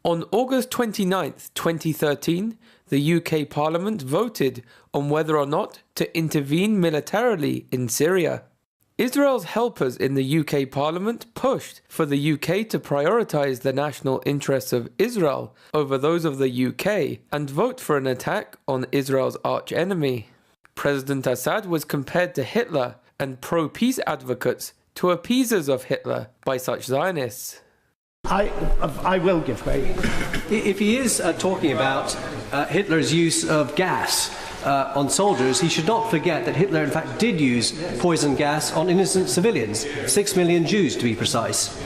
On August 29, 2013, the UK Parliament voted on whether or not to intervene militarily in Syria. Israel's helpers in the UK Parliament pushed for the UK to prioritise the national interests of Israel over those of the UK and vote for an attack on Israel's archenemy. President Assad was compared to Hitler and pro-peace advocates to appeasers of Hitler by such Zionists. I will give way. If he is talking about Hitler's use of gas on soldiers, he should not forget that Hitler in fact did use poison gas on innocent civilians, 6 million Jews to be precise.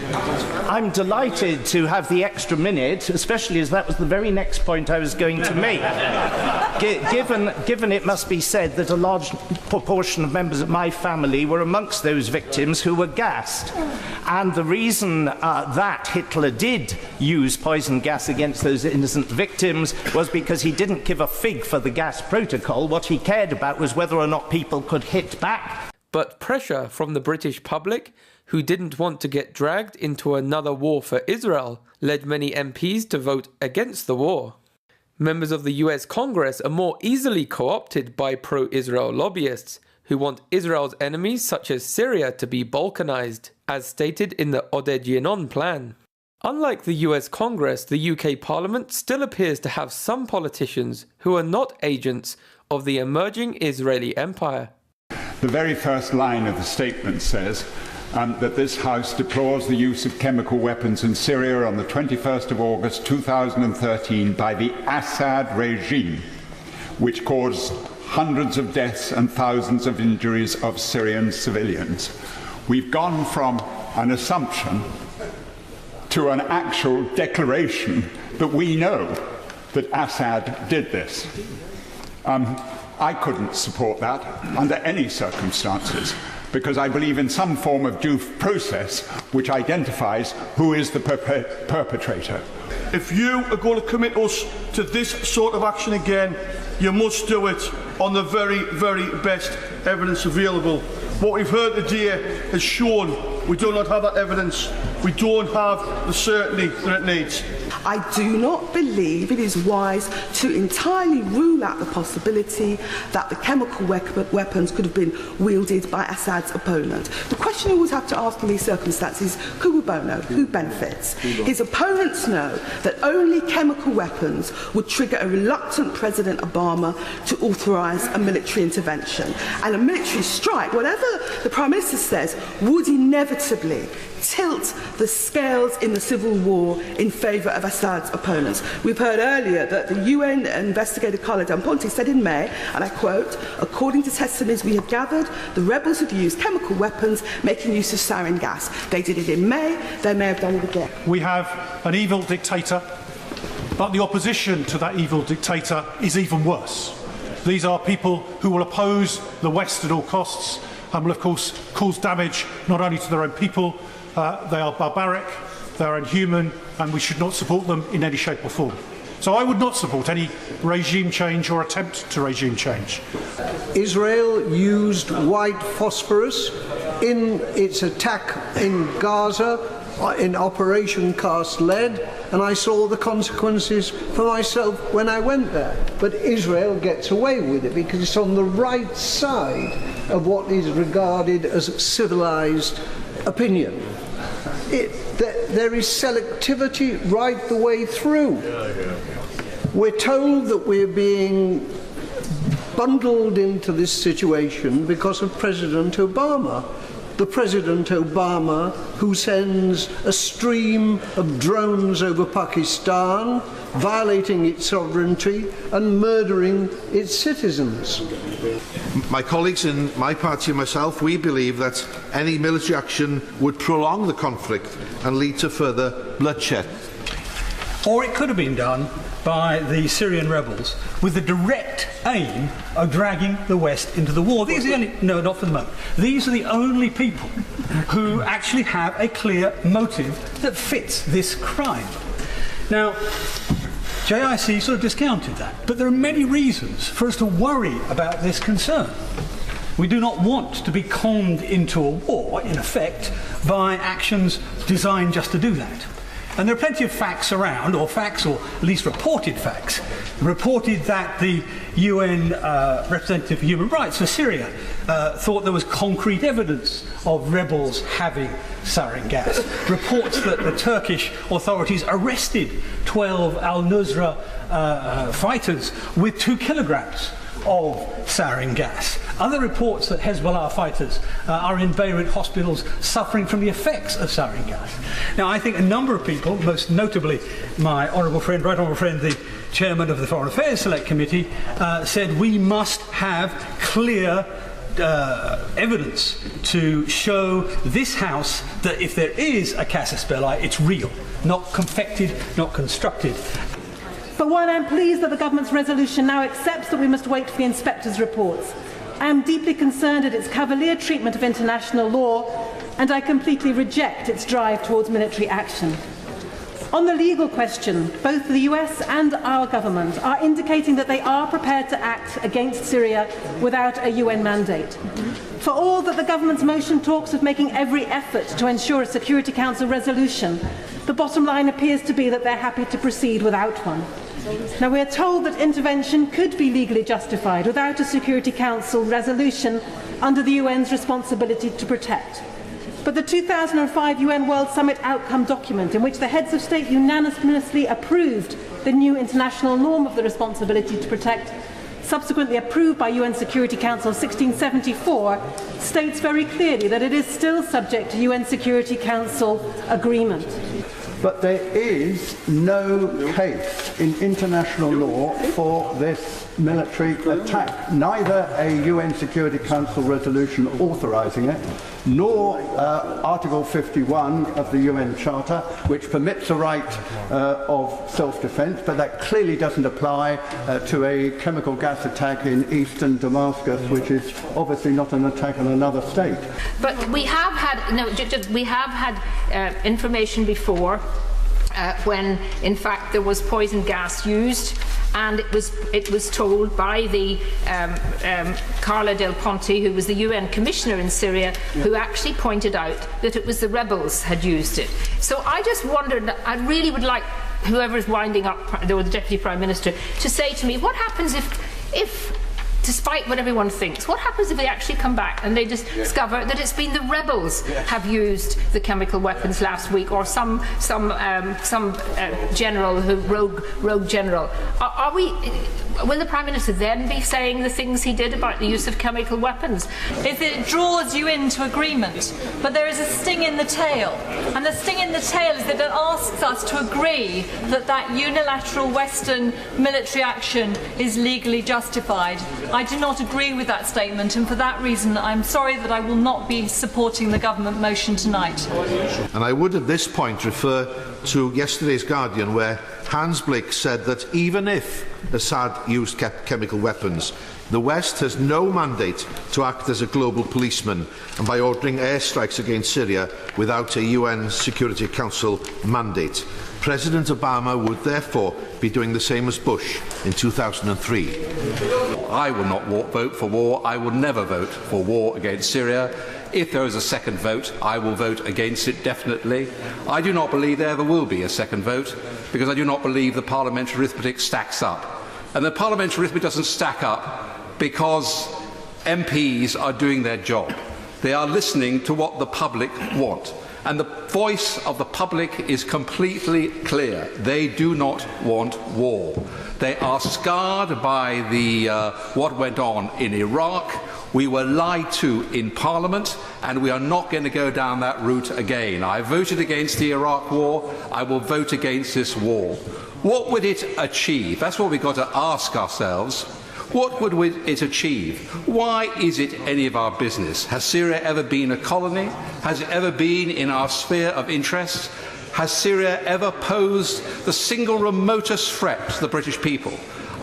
I'm delighted to have the extra minute, especially as that was the very next point I was going to make. Given it must be said that a large proportion of members of my family were amongst those victims who were gassed. And the reason that Hitler did use poison gas against those innocent victims was because he didn't give a fig for the gas protocol. What he cared about was whether or not people could hit back. But pressure from the British public, who didn't want to get dragged into another war for Israel, led many MPs to vote against the war. Members of the US Congress are more easily co-opted by pro-Israel lobbyists, who want Israel's enemies such as Syria to be balkanized, as stated in the Oded plan. Unlike the US Congress, the UK Parliament still appears to have some politicians who are not agents of the emerging Israeli empire. The very first line of the statement says that this House deplores the use of chemical weapons in Syria on the 21st of August 2013 by the Assad regime, which caused hundreds of deaths and thousands of injuries of Syrian civilians. We've gone from an assumption to an actual declaration that we know that Assad did this. I couldn't support that under any circumstances, because I believe in some form of due process which identifies who is the perpetrator. If you are going to commit us to this sort of action again, you must do it on the very, very best evidence available. What we've heard today has shown we do not have that evidence. We don't have the certainty that it needs. I do not believe it is wise to entirely rule out the possibility that the chemical weapons could have been wielded by Assad's opponent. The question you always have to ask in these circumstances, cui bono, who benefits? His opponents know that only chemical weapons would trigger a reluctant President Obama to authorise a military intervention. And a military strike, whatever the Prime Minister says, would inevitably tilt the scales in the civil war in favour of Assad's opponents. We've heard earlier that the UN investigator Carla Damponte said in May, and I quote, "According to testimonies we have gathered, the rebels have used chemical weapons, making use of sarin gas. They did it in May, they may have done it again." We have an evil dictator, but the opposition to that evil dictator is even worse. These are people who will oppose the West at all costs and will of course cause damage not only to their own people. They are barbaric, they are inhuman, and we should not support them in any shape or form. So I would not support any regime change or attempt to regime change. Israel used white phosphorus in its attack in Gaza, in Operation Cast Lead, and I saw the consequences for myself when I went there. But Israel gets away with it because it's on the right side of what is regarded as civilized opinion. There is selectivity right the way through. We're told that we're being bundled into this situation because of President Obama. The President Obama who sends a stream of drones over Pakistan, violating its sovereignty and murdering its citizens. My colleagues in my party and myself, we believe that any military action would prolong the conflict and lead to further bloodshed. Or it could have been done by the Syrian rebels with the direct aim of dragging the West into the war. These are the only, no, not for the moment. These are the only people who actually have a clear motive that fits this crime. Now, JIC sort of discounted that, but there are many reasons for us to worry about this concern. We do not want to be conned into a war, in effect, by actions designed just to do that. And there are plenty of facts around, or at least reported facts, reported that the UN representative for human rights for Syria thought there was concrete evidence of rebels having sarin gas. Reports that the Turkish authorities arrested 12 al-Nusra fighters with 2 kilograms of sarin gas. Other reports that Hezbollah fighters are in Beirut hospitals suffering from the effects of sarin gas. Now, I think a number of people, most notably my honourable friend, right honourable friend, the chairman of the Foreign Affairs Select Committee, said we must have clear evidence to show this House that if there is a casus belli, it's real, not confected, not constructed. But while I'm pleased that the government's resolution now accepts that we must wait for the inspector's reports, I am deeply concerned at its cavalier treatment of international law, and I completely reject its drive towards military action. On the legal question, both the US and our government are indicating that they are prepared to act against Syria without a UN mandate. For all that the government's motion talks of making every effort to ensure a Security Council resolution, the bottom line appears to be that they're happy to proceed without one. Now, we are told that intervention could be legally justified without a Security Council resolution under the UN's responsibility to protect. But the 2005 UN World Summit outcome document, in which the heads of state unanimously approved the new international norm of the responsibility to protect, subsequently approved by UN Security Council 1674, states very clearly that it is still subject to UN Security Council agreement. But there is no case in international law for this military attack. Neither a UN Security Council resolution authorising it, nor Article 51 of the UN Charter, which permits a right of self-defence, but that clearly doesn't apply to a chemical gas attack in eastern Damascus, which is obviously not an attack on another state. But we have had information before when, in fact, there was poison gas used, and it was told by the Carla Del Ponte, who was the UN Commissioner in Syria, who actually pointed out that it was the rebels had used it. So I just wondered, I really would like whoever is winding up, the Deputy Prime Minister, to say to me, what happens if despite what everyone thinks, what happens if they actually come back and they just discover that it's been the rebels have used the chemical weapons last week, or some general, rogue general? Will the Prime Minister then be saying the things he did about the use of chemical weapons? If it draws you into agreement, but there is a sting in the tail, and the sting in the tail is that it asks us to agree that that unilateral Western military action is legally justified. I do not agree with that statement, and for that reason I'm sorry that I will not be supporting the government motion tonight. And I would at this point refer to yesterday's Guardian, where Hans Blake said that even if Assad used chemical weapons, the West has no mandate to act as a global policeman and by ordering airstrikes against Syria without a UN Security Council mandate. President Obama would therefore be doing the same as Bush in 2003. I will not vote for war. I will never vote for war against Syria. If there is a second vote, I will vote against it, definitely. I do not believe there ever will be a second vote, because I do not believe the parliamentary arithmetic stacks up. And the parliamentary arithmetic doesn't stack up because MPs are doing their job. They are listening to what the public want. And the voice of the public is completely clear. They do not want war. They are scarred by what went on in Iraq. We were lied to in Parliament, and we are not going to go down that route again. I voted against the Iraq war. I will vote against this war. What would it achieve? That's what we've got to ask ourselves. What would it achieve? Why is it any of our business? Has Syria ever been a colony? Has it ever been in our sphere of interest? Has Syria ever posed the single remotest threat to the British people?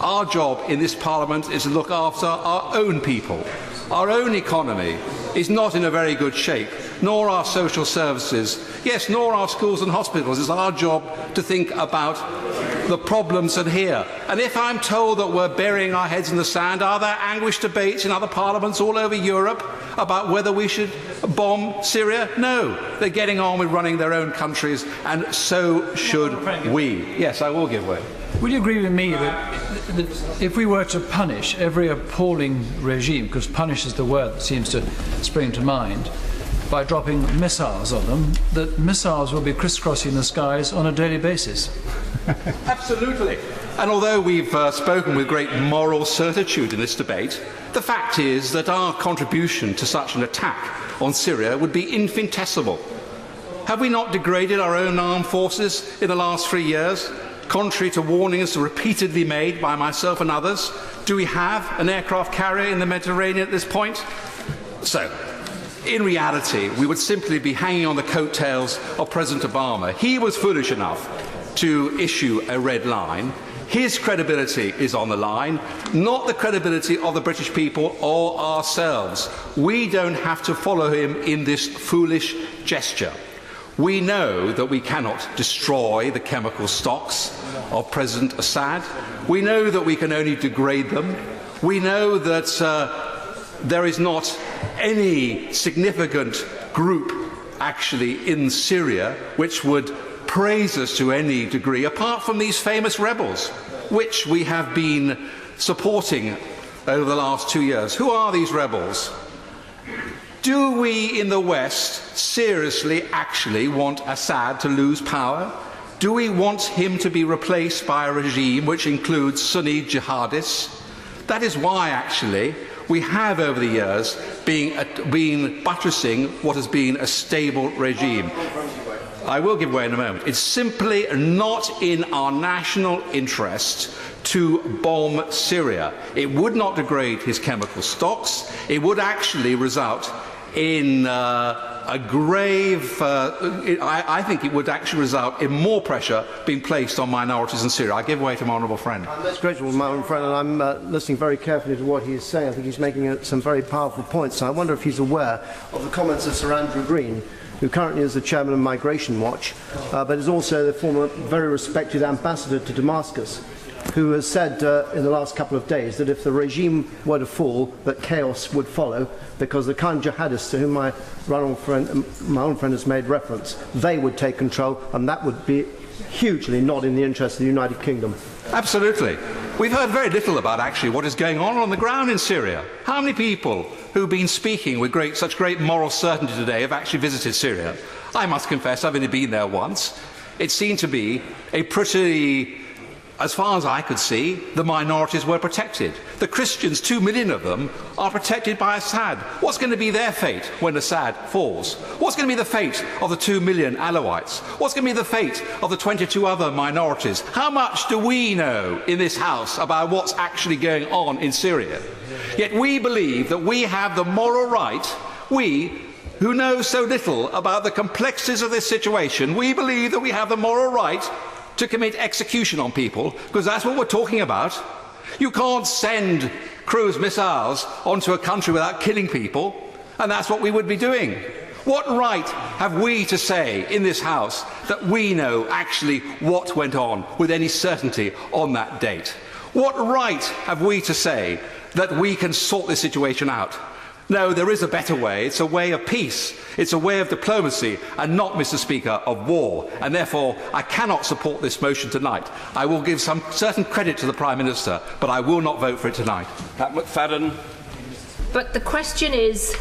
Our job in this Parliament is to look after our own people, our own economy, is not in a very good shape, nor our social services. Yes, nor our schools and hospitals. It's our job to think about the problems at here. And if I'm told that we're burying our heads in the sand, are there anguished debates in other parliaments all over Europe about whether we should bomb Syria? No. They're getting on with running their own countries, and so should we. Yes, I will give way. Would you agree with me that if we were to punish every appalling regime, because punish is the word that seems to spring to mind, by dropping missiles on them, that missiles will be crisscrossing the skies on a daily basis? Absolutely. And although we've spoken with great moral certitude in this debate, the fact is that our contribution to such an attack on Syria would be infinitesimal. Have we not degraded our own armed forces in the last 3 years, contrary to warnings repeatedly made by myself and others? Do we have an aircraft carrier in the Mediterranean at this point? So, in reality, we would simply be hanging on the coattails of President Obama. He was foolish enough to issue a red line. His credibility is on the line, not the credibility of the British people or ourselves. We don't have to follow him in this foolish gesture. We know that we cannot destroy the chemical stocks of President Assad. We know that we can only degrade them. We know that there is not any significant group actually in Syria which would praise us to any degree, apart from these famous rebels, which we have been supporting over the last 2 years. Who are these rebels? Do we in the West seriously actually want Assad to lose power? Do we want him to be replaced by a regime which includes Sunni jihadists? That is why actually we have over the years been buttressing what has been a stable regime. I will give way in a moment. It's simply not in our national interest to bomb Syria. It would not degrade his chemical stocks. It would actually result in a grave, I think it would actually result in more pressure being placed on minorities in Syria. I give way to my honourable friend. I'm most grateful to my honourable friend, and I'm listening very carefully to what he is saying. I think he's making some very powerful points. I wonder if he's aware of the comments of Sir Andrew Green, who currently is the chairman of Migration Watch, but is also the former very respected ambassador to Damascus, who has said in the last couple of days that if the regime were to fall, that chaos would follow, because the kind jihadists to whom my own friend has made reference, they would take control, and that would be hugely not in the interest of the United Kingdom. Absolutely. We've heard very little about actually what is going on the ground in Syria. How many people who've been speaking with such great moral certainty today have actually visited Syria? I must confess I've only been there once. It seemed to be a pretty, as far as I could see, the minorities were protected. The Christians, 2 million of them, are protected by Assad. What's going to be their fate when Assad falls? What's going to be the fate of the 2 million Alawites? What's going to be the fate of the 22 other minorities? How much do we know in this House about what's actually going on in Syria? Yet we believe that we have the moral right, we who know so little about the complexities of this situation, we believe that we have the moral right to commit execution on people, because that's what we're talking about. You can't send cruise missiles onto a country without killing people, and that's what we would be doing. What right have we to say in this House that we know actually what went on with any certainty on that date? What right have we to say that we can sort this situation out? No, there is a better way. It's a way of peace. It's a way of diplomacy, and not, Mr. Speaker, of war. And therefore, I cannot support this motion tonight. I will give some certain credit to the Prime Minister, but I will not vote for it tonight. Pat McFadden. But the question is,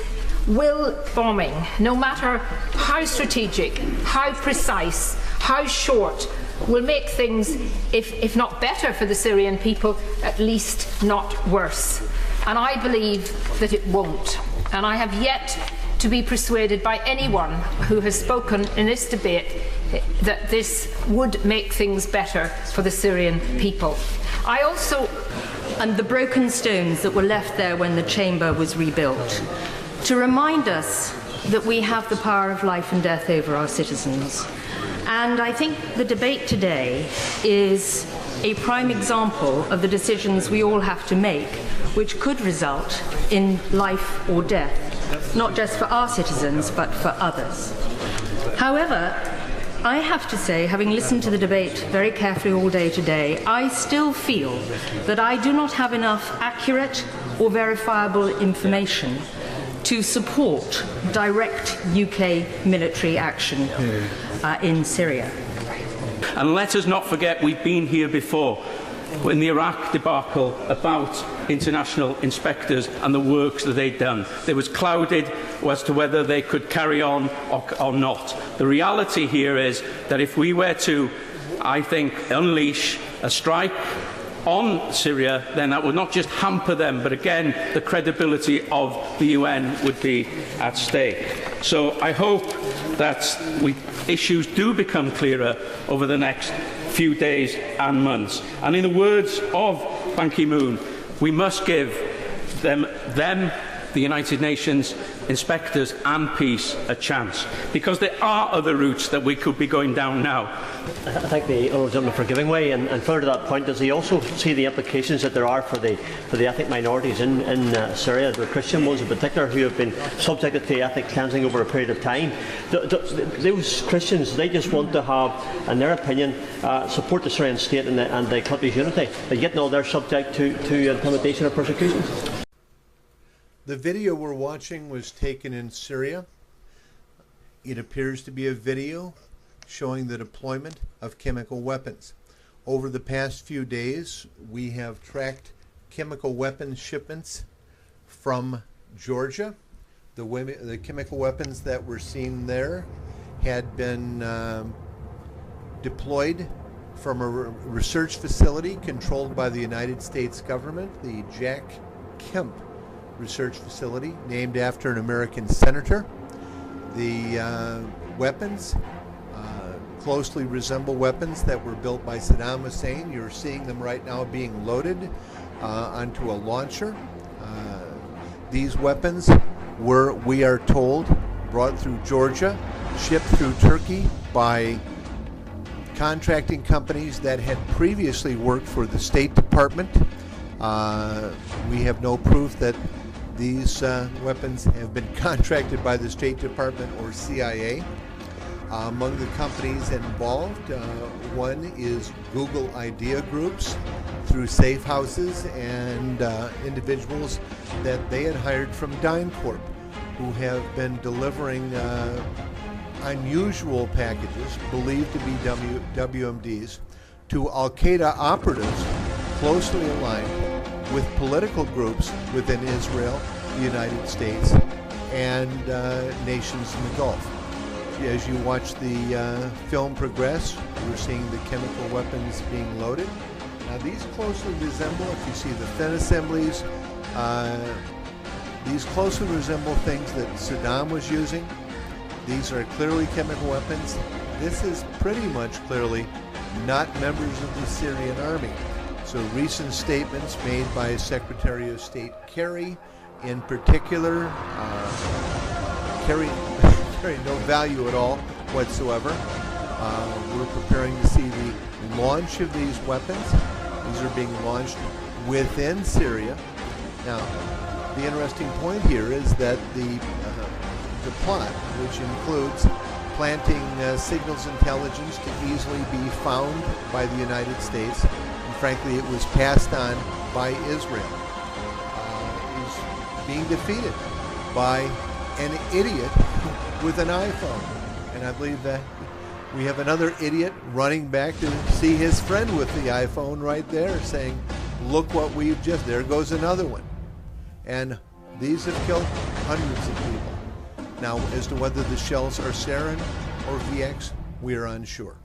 will bombing, no matter how strategic, how precise, how short, will make things, if not better for the Syrian people, at least not worse? And I believe that it won't. And I have yet to be persuaded by anyone who has spoken in this debate that this would make things better for the Syrian people. I also... And the broken stones that were left there when the chamber was rebuilt, to remind us that we have the power of life and death over our citizens. And I think the debate today is a prime example of the decisions we all have to make, which could result in life or death not just for our citizens, but for others. However, I have to say, having listened to the debate very carefully all day today, I still feel that I do not have enough accurate or verifiable information to support direct UK military action in Syria. And let us not forget, we've been here before, in the Iraq debacle, about international inspectors and the works that they'd done. They was clouded as to whether they could carry on or not. The reality here is that if we were to, I think, unleash a strike on Syria, then that would not just hamper them, but again, the credibility of the UN would be at stake. So I hope that issues do become clearer over the next few days and months. And in the words of Ban Ki-moon, we must give them, the United Nations inspectors and peace, a chance, because there are other routes that we could be going down now. I thank the honourable gentleman for giving way, and further to that point, does he also see the implications that there are for the ethnic minorities in Syria, the Christian ones in particular, who have been subjected to ethnic cleansing over a period of time? Those Christians, they just want to have, in their opinion, support the Syrian state and the country's unity, but yet now they're subject to intimidation or persecution. The video we're watching was taken in Syria. It appears to be a video showing the deployment of chemical weapons. Over the past few days, we have tracked chemical weapons shipments from Georgia. The chemical weapons that were seen there had been deployed from a research facility controlled by the United States government, the Jack Kemp Research Facility, named after an American senator. The weapons closely resemble weapons that were built by Saddam Hussein. You're seeing them right now being loaded onto a launcher. These weapons were, we are told, brought through Georgia, shipped through Turkey by contracting companies that had previously worked for the State Department. We have no proof that these weapons have been contracted by the State Department or CIA. Among the companies involved, one is Google Idea Groups through safe houses and individuals that they had hired from DynCorp, who have been delivering unusual packages, believed to be WMDs, to Al-Qaeda operatives closely aligned with political groups within Israel, the United States, and nations in the Gulf. As you watch the film progress, we're seeing the chemical weapons being loaded. Now these closely resemble, if you see the thin assemblies, these closely resemble things that Saddam was using. These are clearly chemical weapons. This is pretty much clearly not members of the Syrian army. So recent statements made by Secretary of State Kerry, in particular, carry no value at all whatsoever. We're preparing to see the launch of these weapons. These are being launched within Syria. Now, the interesting point here is that the plot, which includes planting signals intelligence to easily be found by the United States, and frankly it was passed on by Israel, is being defeated by an idiot with an iPhone. And I believe that we have another idiot running back to see his friend with the iPhone right there saying, look what we've just, there goes another one. And these have killed hundreds of people. Now, as to whether the shells are sarin or VX, we are unsure.